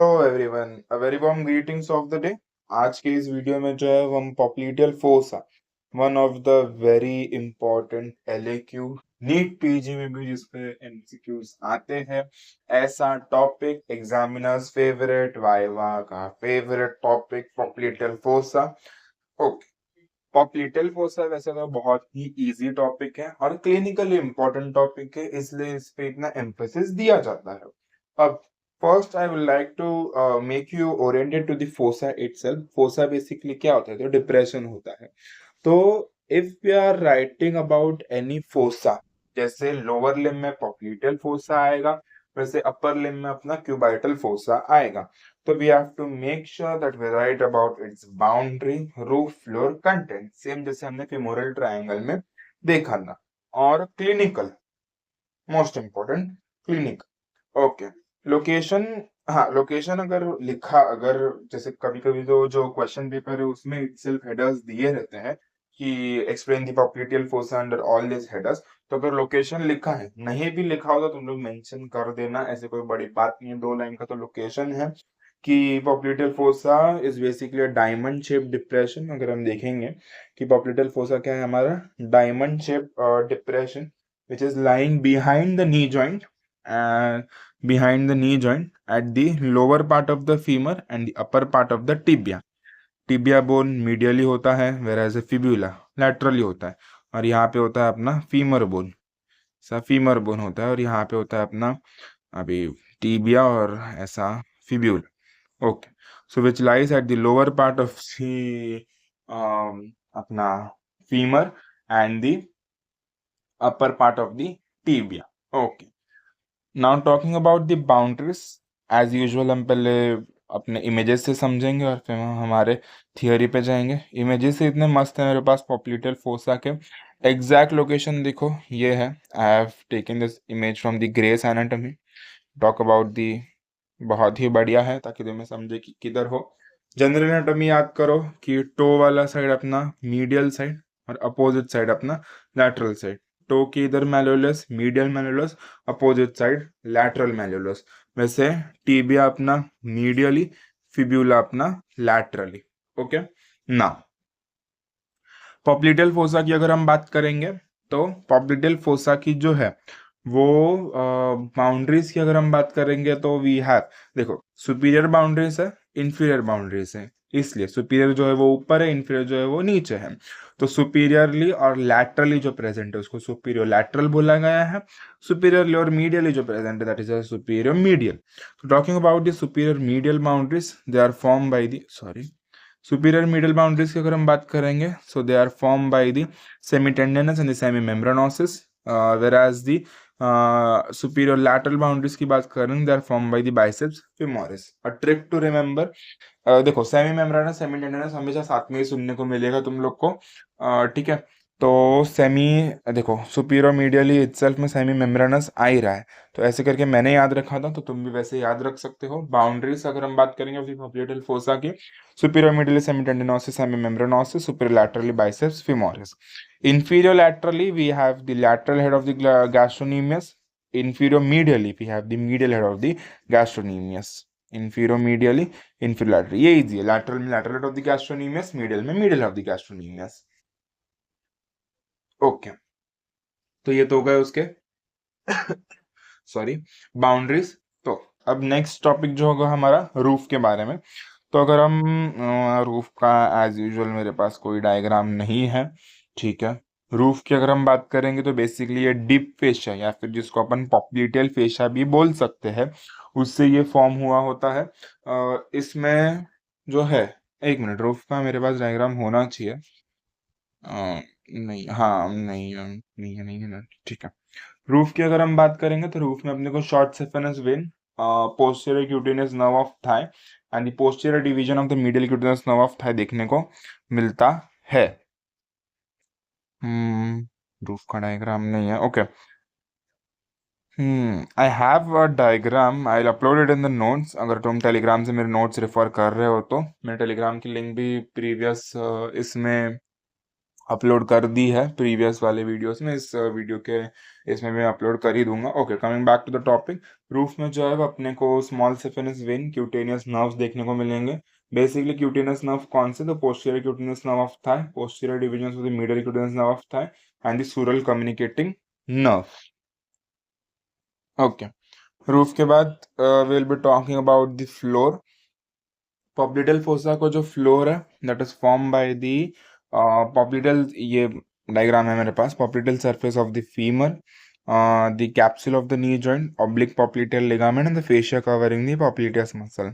Hello everyone, a very warm greetings of the day. आज के इस वीडियो में जो है हम popliteal fossa, one of the very important LAQ NEET PG में भी जिसपे एमसीक्यूज आते हैं, ऐसा टॉपिक एग्जामिनर्स फेवरेट, वाइवा का favourite topic popliteal fossa. Okay, popliteal fossa वैसे तो बहुत ही इजी टॉपिक है और क्लिनिकली इंपॉर्टेंट टॉपिक है, इसलिए इस पे इतना एम्फेसिस दिया जाता है। अब first I would like to make you oriented to the fossa itself. Fossa basically क्या होता है? तो डिप्रेशन होता है। तो if we are writing about any fossa, जैसे लोअर लिम्ब में पॉप्लीटियल फोसा आएगा, वैसे अपर लिम्ब में अपना क्यूबाइटल फोसा आएगा। तो we have to make sure that we write about its boundary, roof, floor, content, same जैसे हमने फेमोरल ट्रायंगल में देखा था। और clinical, most important, clinic. Okay, location. हाँ, लोकेशन अगर लिखा, अगर जैसे कभी कभी तो जो क्वेश्चन पेपर है उसमें इटसेल्फ हेडर्स दिए रहते हैं कि explain the popliteal fossa under all this headers. तो अगर लोकेशन लिखा है, नहीं भी लिखा होगा तो तुम लोग मेंशन कर देना, ऐसे कोई बड़ी बात नहीं है। 2 लाइन का तो लोकेशन है कि popliteal fossa is basically diamond shape depression. अगर हम देखेंगे कि पॉप्लीटियल फोसा क्या है हमारा, diamond shape depression which is lying behind the knee joint, behind the knee joint at the lower part of the femur and the upper part of the tibia. Tibia bone medially होता है, whereas fibula laterally होता है। और यहाँ पे होता है अपना फीमर बोन, ऐसा फीमर बोन होता है। और यहाँ पे होता है अपना अभी टिबिया और ऐसा fibula. Okay, so which lies at the lower part of the अपना femur and the upper part of the tibia. Okay. Now talking about the boundaries, as usual हम पहले अपने इमेजेस से समझेंगे और फिर हम हमारे थियोरी पे जाएंगे। इमेजेस से इतने मस्त हैं मेरे पास पॉप्लीटियल फोसा के। एग्जैक्ट लोकेशन देखो, ये है। I have taken this image from the grace anatomy. Talk about the, बहुत ही बढ़िया है ताकि तुम्हें समझे कि किधर हो। जनरल एनाटॉमी याद करो कि टो वाला साइड अपना मीडियल साइड और अपोजिट साइड अपना लैटरल साइड। टो के इधर मैल्योलस, मीडियल मैल्योलस, अपोजिट साइड लैटरल मैल्योलस। वैसे टीबिया अपना मीडियली, फिब्यूला अपना लैटरली। ओके, ना पॉप्लीटियल फोसा की अगर हम बात करेंगे तो पॉप्लीटियल फोसा की जो है वो बाउंड्रीज की अगर हम बात करेंगे तो वी हैव, देखो सुपीरियर बाउंड्रीज है, इंफीरियर बाउंड्रीज है। इसलिए सुपीरियर जो है वो ऊपर है, इंफीरियर जो है वो नीचे है। तो सुपीरियरली और लैटरली जो प्रेजेंट है उसको सुपीरियर लैटरल बोला गया है। सुपीरियरली और मीडियली जो प्रेजेंट है दैट इज सुपीरियर मीडियल। तो talking about the superior medial boundaries, they are form by the, sorry, superior middle boundaries की अगर हम बात करेंगे so they are form by the semi tendinosus and the semi membranosus, whereas the superior lateral boundaries की बात करें दे are form by द biceps femoris. A trick to remember, देखो सेमी मेम्ब्रानस सेमी टेंडनस हमेशा साथ में ही सुनने को मिलेगा तुम लोग को, ठीक है। तो सेमी, देखो सुपीरियर मीडियली इटसेल्फ में सेमी मेम्ब्रानस आ ही रहा है, तो ऐसे करके मैंने याद रखा था, तो तुम भी वैसे याद रख सकते हो। बाउंड्रीज अगर हम बात करेंगे पॉप्लीटियल फोसा की, superior medially semitendinosus semimembranosus, superior laterally biceps femoris. Inferior laterally we have the lateral head of the gastrocnemius. Inferior medially we have the medial head of the gastrocnemius. Inferior medially, inferior laterally, ये easy है। lateral में lateral head of the gastrocnemius, medial में medial head of the gastrocnemius. Okay, तो ये तो हो गए उसके सॉरी बाउंड्रीज। तो अब नेक्स्ट टॉपिक जो होगा हमारा रूफ के बारे में। तो अगर हम रूफ का एज यूजुअल मेरे पास कोई डायग्राम नहीं है, ठीक है। रूफ की अगर हम बात करेंगे तो बेसिकली ये डीप फेशिया या फिर जिसको अपन पॉप्लीटियल फेशिया भी बोल सकते हैं, उससे ये फॉर्म हुआ होता है। इसमें जो है, एक मिनट, रूफ का मेरे पास डायग्राम होना चाहिए। नहीं, हाँ नहीं, नहीं है, नहीं है ना, ठीक है। रूफ की अगर हम बात करेंगे तो रूफ में अपने को short saphenous when, posterior cutaneous nerve of thigh and the posterior division of the middle cutaneous nerve of Thai देखने को मिलता है। रूफ का डायग्राम नहीं है, okay. I have a diagram, I upload it in the notes. अगर तुम Telegram से मेरे नोट्स रेफर कर रहे हो तो मेरे टेलीग्राम की लिंक भी प्रीवियस इसमें अपलोड कर दी है प्रीवियस वाले वीडियोस में, इस वीडियो के इसमें मैं अपलोड कर ही दूंगा। Okay, coming back to the topic. Roof में जो है वो अपने को small saphenous vein, cutaneous nerves देखने को मिलेंगे। बेसिकली क्यूटेनियस नर्व कौन से, तो posterior cutaneous nerve of thigh, posterior division of the medial cutaneous nerve of thigh and the sural communicating nerve. Okay, roof के बाद will be talking about the floor. Popliteal fossa को जो floor है that is form by the popliteal, ये diagram है मेरे पास, popliteal surface of the femur, the capsule of the knee joint, oblique popliteal ligament and the fascia covering the popliteus muscle.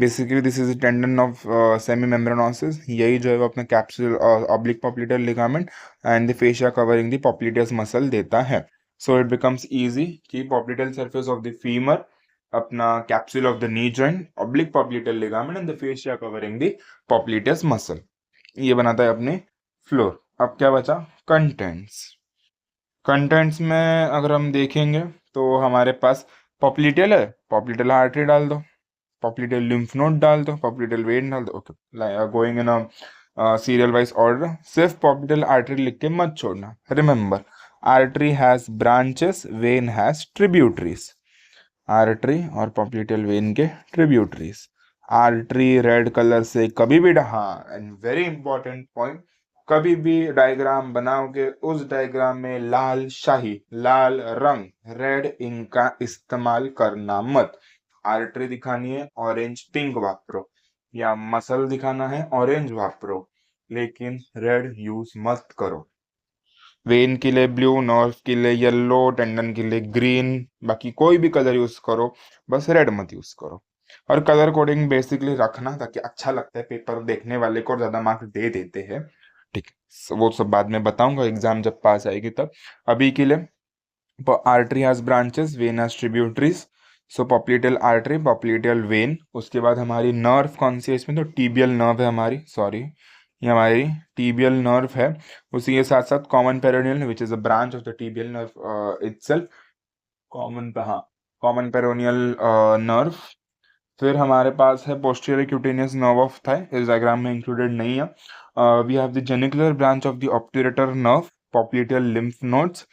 Basically this is the tendon of semi membranosus, यही जो है वो अपना capsule oblique popliteal ligament and the fascia covering the popliteus muscle देता है। So it becomes easy कि popliteal surface of the femur, अपना capsule of the knee joint, oblique popliteal ligament and the fascia covering the popliteus muscle, ये बनाता है अपने floor. अब क्या बचा, कंटेंट्स। कंटेंट्स में अगर हम देखेंगे तो हमारे पास पॉप्लिटल है, पॉप्लिटल आर्टरी डाल दो, पॉप्लिटल लिम्फ नोड डाल दो, पॉप्लिटल वेन डाल दो। Okay, going in a serial wise order. सिर्फ पॉप्लिटल आर्टरी लिख के मत छोड़ना, remember artery has branches, vein has tributaries. Artery और पॉप्लिटल वेन के ट्रिब्यूटरीज। आर्टरी रेड कलर से कभी भी, हाँ एंड वेरी इंपॉर्टेंट पॉइंट, कभी भी डायग्राम बनाओगे उस डायग्राम में लाल शाही, लाल रंग, रेड इंक का इस्तेमाल करना मत। आर्टरी दिखानी है ऑरेंज पिंक वापरो, या मसल दिखाना है ऑरेंज वापरो, लेकिन रेड यूज मत करो। वेन के लिए ब्लू, नर्व के लिए येलो, टेंडन के लिए ग्रीन, बाकी कोई भी कलर यूज करो, बस रेड मत यूज करो। और कलर कोडिंग बेसिकली रखना ताकि अच्छा लगता है, पेपर देखने वाले को और ज्यादा मार्क्स दे देते हैं। ठीक है, वो सब बाद में बताऊंगा एग्जाम जब पास आएगी तब। अभी के लिए artery has branches, vein has tributaries. So popliteal artery, popliteal vein. उसके बाद हमारी नर्व कौन सी है इसमें, तो टीबियल नर्व है हमारी, सॉरी ये हमारी टीबियल नर्व है। उसी के साथ साथ common peroneal which is a branch of the tibial nerve itself, common, हाँ कॉमन पेरोनियल नर्व। फिर हमारे पास है posterior cutaneous nerve of thigh, इस डायग्राम में इंक्लूडेड नहीं है। We have the genicular branch of the obturator nerve, popliteal lymph nodes,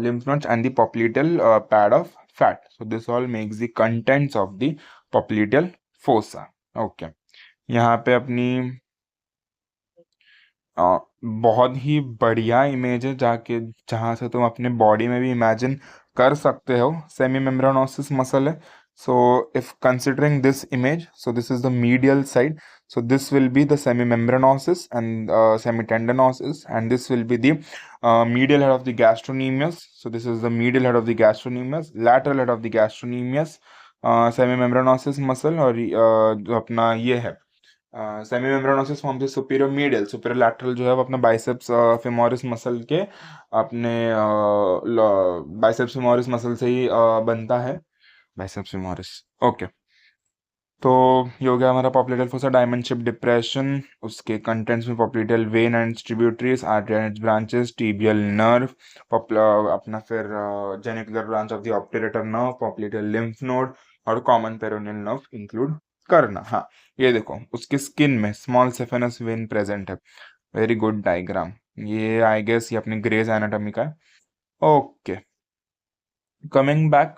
lymph nodes and the popliteal pad of fat. So this all makes the contents of the popliteal fossa. Okay. यहाँ पे अपनी बहुत ही बढ़िया image है, जाके जहाँ से तुम अपने बॉडी में भी इमेजिन कर सकते हो। सेमी मेम्ब्रेनोसिस मसल है। So if considering this image, so this is the medial side, so this will be the semimembranosus and semitendinosus, and this will be the medial head of the gastrocnemius. So this is the medial head of the gastrocnemius, lateral head of the gastrocnemius, semimembranosus muscle, और जो अपना ये है semi मेम्ब्रेनोसिस form से superior medial, superior lateral जो है वो अपना बाइसेप्स फेमोरिस मसल के अपने बाइसेप्स फेमोरिस मसल से ही बनता है, बाइसेप्स फेमोरिस। ओके, तो ये हो गया हमारा popliteal fossa, diamond shape depression. उसके कंटेंट्स में popliteal vein and tributaries, artery and branches, tibial nerve, अपना फिर genicular branch of the obturator nerve, popliteal lymph node और कॉमन पेरोनियल नर्व इंक्लूड करना। हाँ, ये देखो उसकी स्किन में स्मॉल सेफेनस वेन प्रेजेंट है। वेरी गुड डायग्राम, ये आई गेस ये अपने ग्रेज एनाटॉमी का है। Okay, coming back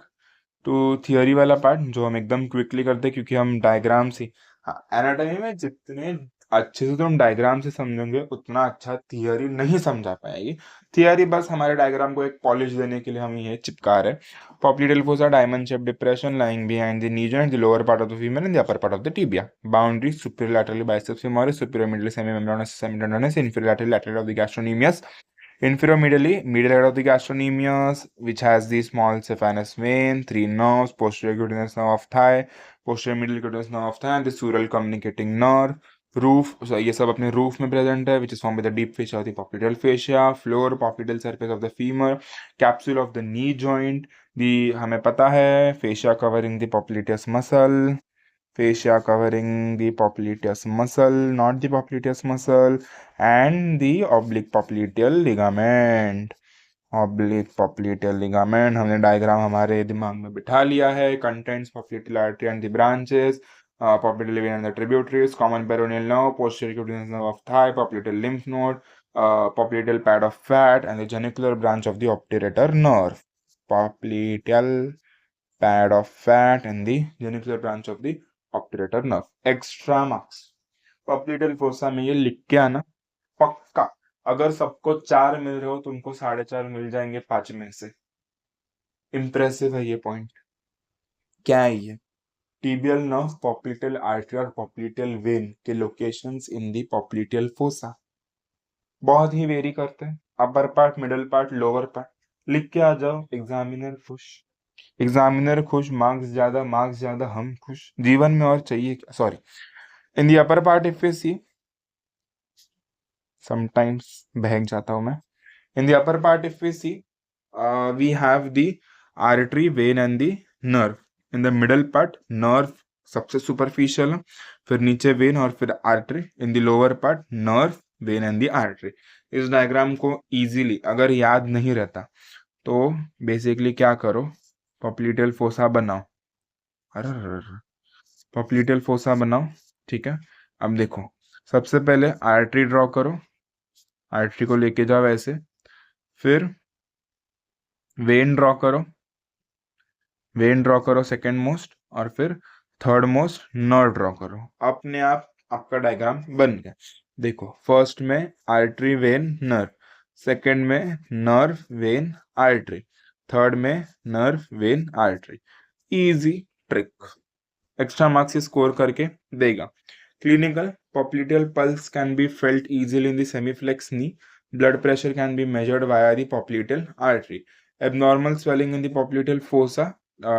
to theory वाला पार्ट जो हम एकदम क्विकली करते हैं क्योंकि हम डायग्राम से, हाँ एनाटॉमी में जितने अच्छे से तुम डायग्राम से समझोगे उतना अच्छा थियोरी नहीं समझा पाएगी। थियोरी बस हमारे डायग्राम को एक पॉलिश देने के लिए हम ये चिपका रहे हैं। Popliteal fossa, diamond shape depression lying behind the knee joint, the lower part of the femur and the upper part of the tibia, boundary superior laterally biceps femoris, superior middle semi membranosus semitendinosus, inferior laterally of the gastrocnemius, inferior medial head of the gastrocnemius, which has the small saphenous vein, 3 nerves, posterior cutaneous nerve of thigh, posterior middle cutaneous nerve of thigh, and the sural communicating nerve. Roof, ये सब अपने roof में present है, which is form bye the deep fascia of the popliteal fascia, floor popliteal surface of the femur, capsule of the knee joint, the हमें पता है fascia covering the popliteus muscle, fascia covering the popliteus muscle, not the popliteus muscle, and the oblique popliteal ligament. Oblique popliteal ligament, हमने diagram हमारे दिमाग में बिठा लिया है। Contents popliteal artery and the branches, popliteal vein and the tributaries, common peroneal nerve, posterior cutaneous nerve of thigh, popliteal lymph node, popliteal pad of fat, and the genicular branch of the obturator nerve. Popliteal pad of fat and the genicular branch of the obturator nerve. Extra marks. popliteal fossa में ये लिख के आना पक्का। अगर सबको 4 मिल रहे हो तो उनको 4.5 मिल जाएंगे 5 में से। इंप्रेसिव है ये पॉइंट। क्या है ये? टिबियल नर्व, popliteal artery और popliteal vein के लोकेशंस इन दी popliteal fossa बहुत ही वेरी करते हैं। Upper part, middle part, lower part लिख के आ जाओ। एग्जामिनर खुश, एग्जामिनर खुश, मार्क्स ज्यादा, हम खुश। जीवन में और चाहिए क्या? Sorry, in the upper part if you see, sometimes बहक जाता हूं मैं। In the upper part if you see, we have the artery, vein and the nerve. In the middle part nerve सबसे superficial, फिर नीचे vein और फिर artery. In the lower part nerve, vein and the artery. इस diagram को easily अगर याद नहीं रहता तो बेसिकली क्या करो, popliteal fossa बनाओ। अरे popliteal fossa बनाओ, ठीक है। अब देखो, सबसे पहले आर्टरी ड्रॉ करो, आर्टरी को लेके जाओ ऐसे, फिर वेन ड्रॉ करो, वेन ड्रॉ करो सेकेंड मोस्ट, और फिर थर्ड मोस्ट नर्व ड्रॉ करो। अपने आप आपका डायग्राम बन गया। देखो, फर्स्ट में आर्टरी वेन नर्व, सेकेंड में नर्व वेन आर्टरी, थर्ड में nerve when artery. Easy trick, extra marks score करके देगा। Clinical, popliteal pulse can be felt easily in the semiflex knee. Blood pressure can be measured via the popliteal artery. Abnormal swelling in the popliteal fossa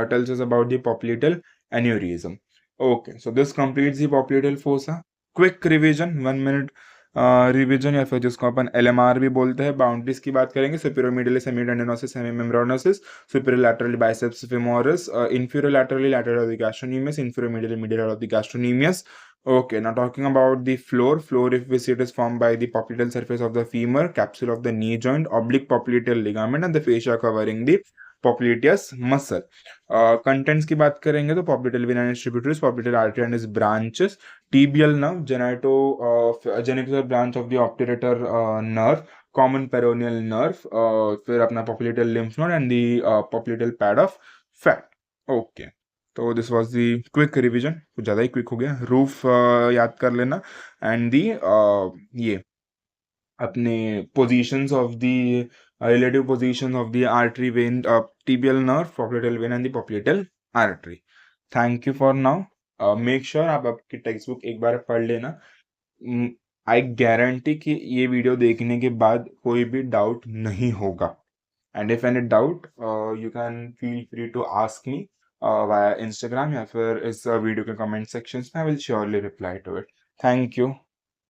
tells us about the popliteal aneurysm. Okay, so this completes the popliteal fossa. Quick revision, 1 minute revision, या फिर जिसको अपन LMR भी बोलते हैं। Boundaries की बात करेंगे, superior medially semi tendinosus, semi membranosus, superior laterally biceps femoris, inferior laterally lateral of the gastrocnemius, inferior medially medial of the gastrocnemius. Okay, now talking about the floor. Floor, if we see, it is formed by the popliteal surface of the femur, capsule of the knee joint, oblique popliteal ligament and the fascia covering the popliteus muscle. Contents की बात करेंगे तो popliteal vein and its tributaries, popliteal artery and its branches, tibial nerve, genicular branch of the obturator nerve, common peroneal nerve, फिर अपना popliteal lymph node and the popliteal pad of fat. Okay, तो this was the quick revision, कुछ ज़्यादा ही quick हो गया। Roof याद कर लेना, एंड दी ये अपने positions of the relative position of the artery vein, tibial nerve, popliteal when and the popliteal artery. Thank you for now. Make sure आप आपकी टेक्स्ट बुक एक बार पढ़ लेना। आई गारंटी कि ये वीडियो देखने के बाद कोई भी डाउट नहीं होगा। And if any doubt you can feel free to ask me via Instagram या फिर इस वीडियो के कमेंट सेक्शंस में। I will surely reply to it. Thank you.